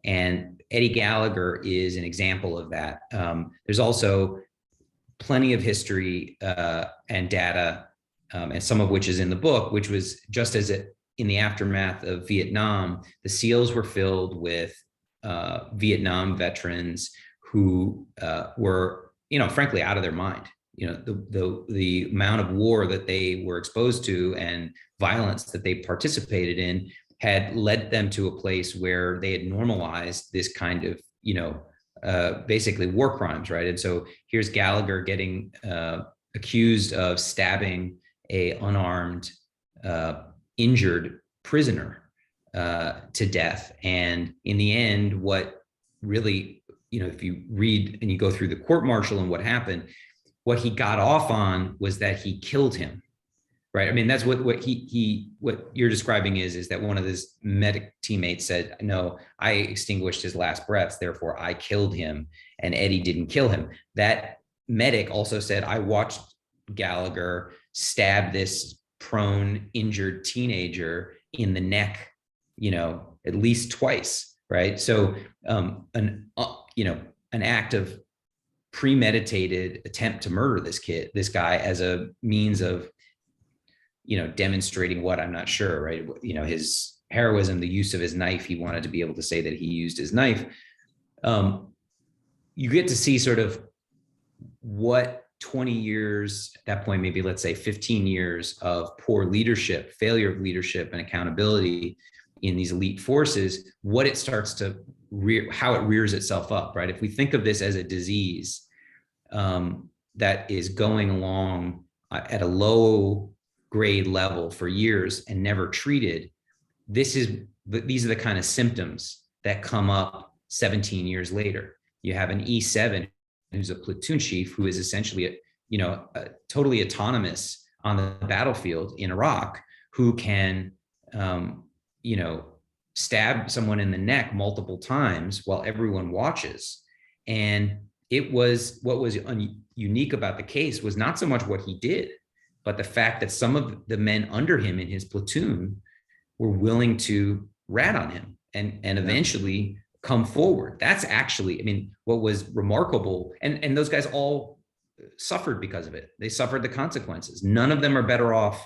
And Eddie Gallagher is an example of that. There's also plenty of history and data, and some of which is in the book, which was just as in the aftermath of Vietnam, the SEALs were filled with Vietnam veterans who were, frankly, out of their mind. The amount of war that they were exposed to and violence that they participated in had led them to a place where they had normalized this kind of, basically war crimes, right? And so here's Gallagher getting accused of stabbing a unarmed, injured prisoner to death. And in the end, what really, if you read and you go through the court-martial and what happened, what he got off on was that he killed him. Right. I mean, that's what you're describing is that one of his medic teammates said, no, I extinguished his last breaths, therefore I killed him, and Eddie didn't kill him. That medic also said, I watched Gallagher stab this prone, injured teenager in the neck, at least twice. Right. So an act of premeditated attempt to murder this guy as a means of demonstrating what, I'm not sure, right? His heroism, the use of his knife. He wanted to be able to say that he used his knife. You get to see sort of what 20 years at that point, maybe let's say 15 years of poor leadership, failure of leadership and accountability in these elite forces, what it starts to how it rears itself up, right? If we think of this as a disease that is going along at a low grade level for years and never treated, these are the kind of symptoms that come up 17 years later. You have an E7 who's a platoon chief who is essentially totally autonomous on the battlefield in Iraq, who can stab someone in the neck multiple times while everyone watches. And it was, what was unique about the case was not so much what he did, but the fact that some of the men under him in his platoon were willing to rat on him and eventually come forward. That's actually, I mean, what was remarkable, and those guys all suffered because of it. They suffered the consequences. None of them are better off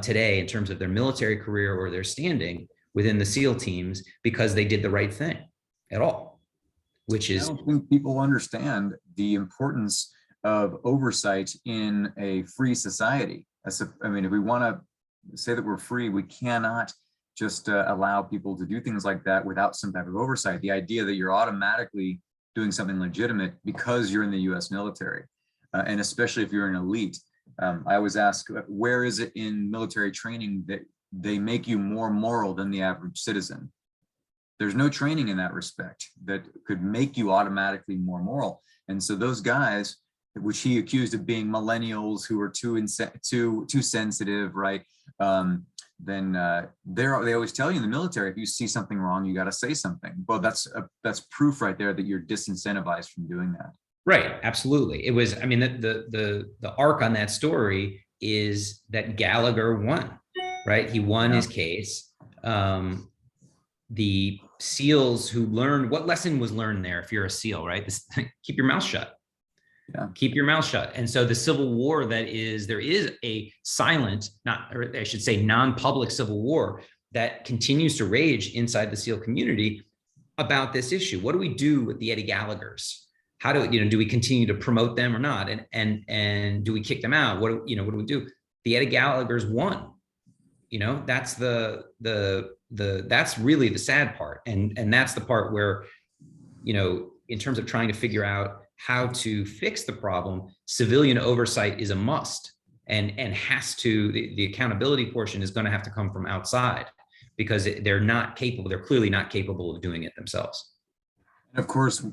today in terms of their military career or their standing within the SEAL teams because they did the right thing at all, which is— I don't think people understand the importance of oversight in a free society. I mean, if we want to say that we're free, we cannot just allow people to do things like that without some type of oversight. The idea that you're automatically doing something legitimate because you're in the US military, and especially if you're an elite. I always ask, where is it in military training that they make you more moral than the average citizen? There's no training in that respect that could make you automatically more moral. And so those guys, which he accused of being millennials who are too sensitive, right? Then they always tell you in the military, if you see something wrong, you got to say something. Well, that's proof right there that you're disincentivized from doing that. Right, absolutely. It was, I mean, the arc on that story is that Gallagher won, right? He won his case. The SEALs who learned, what lesson was learned there if you're a SEAL, right? Keep your mouth shut. Yeah. Keep your mouth shut. And so the Civil War there is a silent, or I should say non-public Civil War that continues to rage inside the SEAL community about this issue. What do we do with the Eddie Gallaghers? How do we continue to promote them or not? And do we kick them out? What do we do? The Eddie Gallaghers won. That's that's really the sad part. And that's the part where, in terms of trying to figure out how to fix the problem, civilian oversight is a must, and the accountability portion is going to have to come from outside, because they're clearly not capable of doing it themselves. And of course,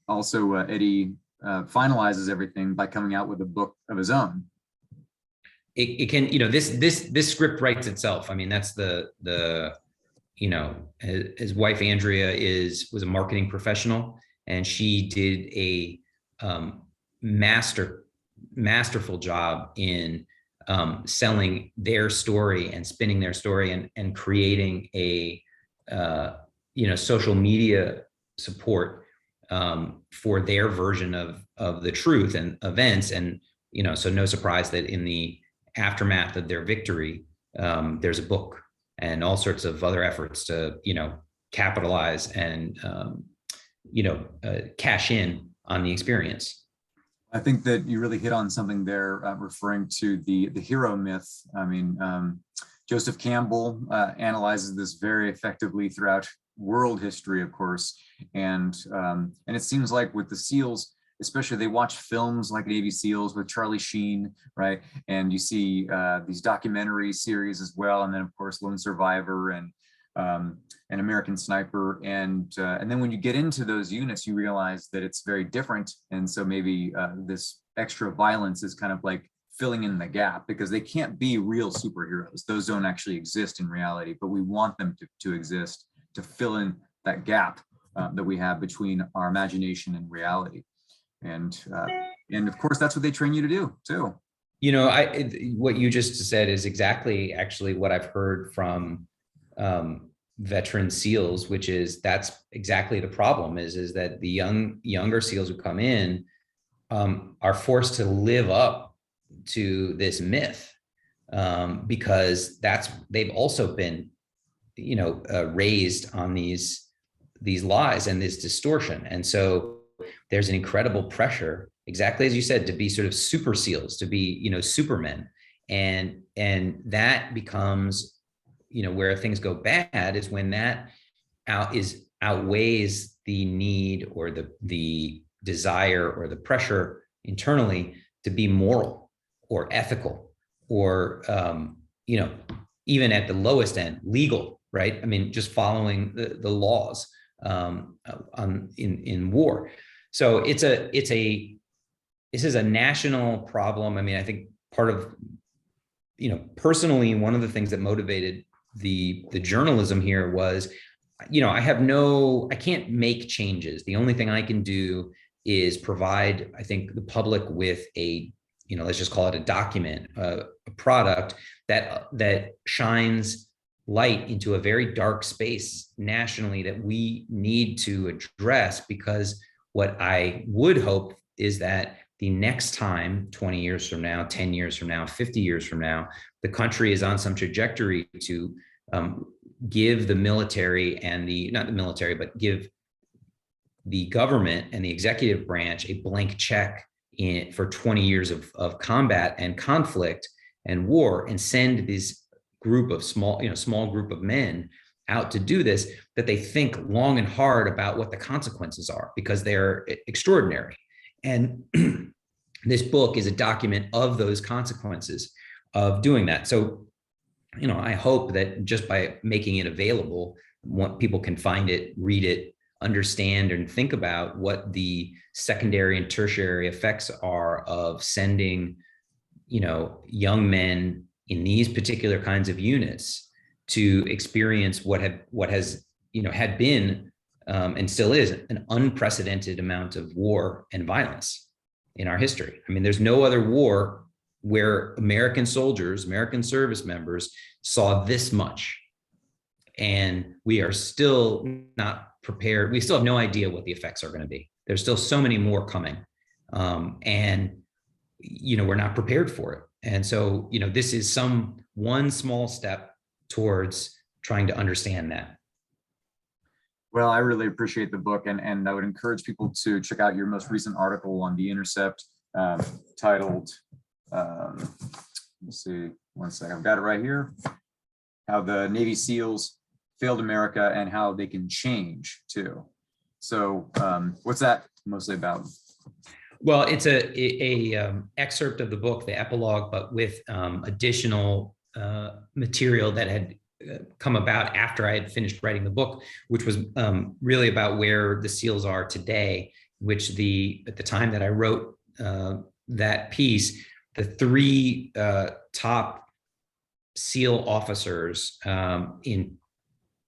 also Eddie finalizes everything by coming out with a book of his own. It can, this script writes itself. I mean, that's his wife Andrea was a marketing professional, and she did a masterful job in selling their story and spinning their story and creating a social media support for their version of the truth and events. And so no surprise that in the aftermath of their victory, there's a book and all sorts of other efforts to capitalize and cash in on the experience. I think that you really hit on something there, referring to the hero myth. I mean, Joseph Campbell analyzes this very effectively throughout world history, of course, and it seems like with the SEALs, especially, they watch films like Navy SEALs with Charlie Sheen, right? And you see these documentary series as well, and then of course Lone Survivor and American Sniper, and then when you get into those units, you realize that it's very different, and so maybe this extra violence is kind of like filling in the gap, because they can't be real superheroes. Those don't actually exist in reality, but we want them to exist, to fill in that gap that we have between our imagination and reality. And of course, that's what they train you to do too. You know, what you just said is exactly actually what I've heard from veteran SEALs, which is that's exactly the problem is that the younger SEALs who come in are forced to live up to this myth because they've also been, raised on these lies and this distortion. And so there's an incredible pressure, exactly as you said, to be sort of super SEALs, to be, supermen. And that becomes, where things go bad is when that outweighs the need or the desire or the pressure internally to be moral or ethical or, even at the lowest end, legal, right? I mean, just following the laws in war. So this is a national problem. I mean, I think part of, personally, one of the things that motivated the journalism here was, I can't make changes. The only thing I can do is provide, I think, the public with a, let's just call it a document, a product that shines light into a very dark space nationally that we need to address, because what I would hope is that the next time, 20 years from now, 10 years from now, 50 years from now, the country is on some trajectory to give the military and not the military, but give the government and the executive branch a blank check for 20 years of combat and conflict and war, and send this group of small group of men out to do this, that they think long and hard about what the consequences are, because they're extraordinary. And this book is a document of those consequences of doing that. So, I hope that just by making it available, people can find it, read it, understand, and think about what the secondary and tertiary effects are of sending, young men in these particular kinds of units to experience what has had been and still is an unprecedented amount of war and violence in our history. I mean, there's no other war where American soldiers, American service members saw this much. And we are still not prepared. We still have no idea what the effects are going to be. There's still so many more coming. And we're not prepared for it. And so, this is one small step towards trying to understand that. Well, I really appreciate the book, and I would encourage people to check out your most recent article on The Intercept, titled, let's see, one second, I've got it right here, How the Navy SEALs Failed America and How They Can Change Too. So what's that mostly about? Well, it's a excerpt of the book, the epilogue, but with additional material that had come about after I had finished writing the book, which was really about where the SEALs are today, which at the time that I wrote that piece, the three top SEAL officers in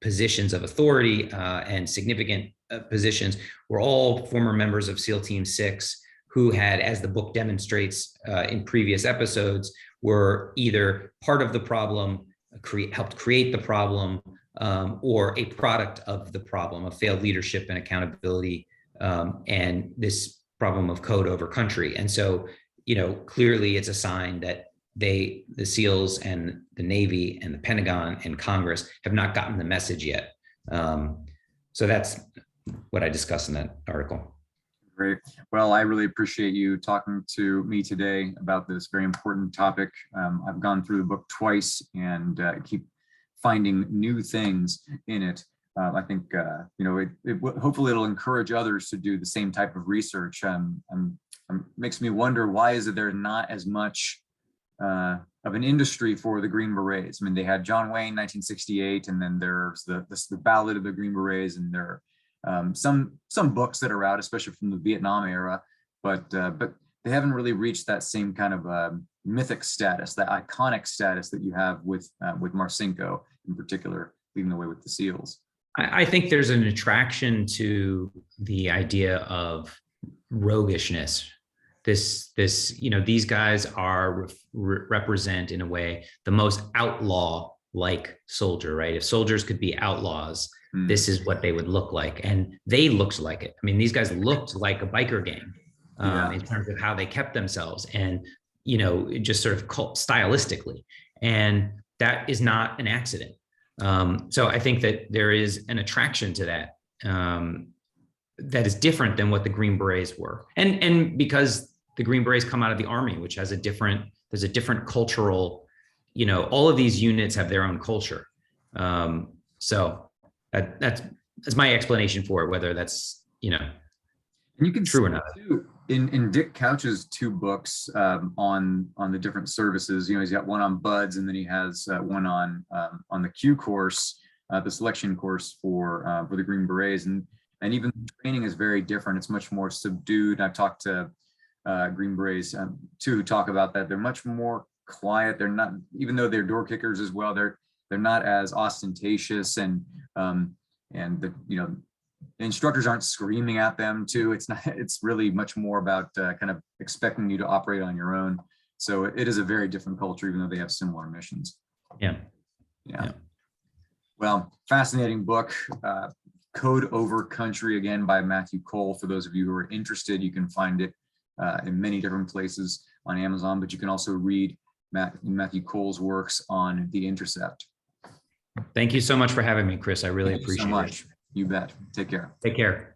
positions of authority and significant positions were all former members of SEAL Team 6, who had, as the book demonstrates in previous episodes, were either part of the problem, helped create the problem, or a product of the problem of failed leadership and accountability, and this problem of code over country. And so, clearly it's a sign that the SEALs and the Navy and the Pentagon and Congress have not gotten the message yet. So that's what I discussed in that article. Great. Well, I really appreciate you talking to me today about this very important topic. I've gone through the book twice and keep finding new things in it. I think, hopefully it'll encourage others to do the same type of research. Makes me wonder, why is it there's not as much of an industry for the Green Berets? I mean, they had John Wayne, 1968, and then there's the Ballad of the Green Berets, and there are some books that are out, especially from the Vietnam era, but they haven't really reached that same kind of mythic status, that iconic status that you have with Marcinko in particular, leading the way with the seals. I think there's an attraction to the idea of roguishness. These guys represent in a way the most outlaw-like soldier, right? If soldiers could be outlaws, this is what they would look like, and they looked like it. I mean, these guys looked like a biker gang in terms of how they kept themselves, and just sort of stylistically, and that is not an accident. So I think that there is an attraction to that that is different than what the Green Berets were, and because the Green Berets come out of the Army, which has there's a different cultural, all of these units have their own culture. So that's my explanation for it, whether that's and you can true or not. Too, in Dick Couch's 2 books on the different services, he's got one on buds, and then he has one on the Q course, the selection course for the Green Berets, and even the training is very different. It's much more subdued. I've talked to Green Berets too, who talk about that. They're much more quiet. They're not, even though they're door kickers as well, they're not as ostentatious, and the instructors aren't screaming at them too. It's really much more about kind of expecting you to operate on your own. So it is a very different culture, even though they have similar missions. Yeah. Well, fascinating book. Code Over Country, again, by Matthew Cole. For those of you who are interested, you can find it in many different places on Amazon, but you can also read Matthew Cole's works on The Intercept. Thank you so much for having me, Chris. I really appreciate it. Thank you so much. You bet. Take care. Take care.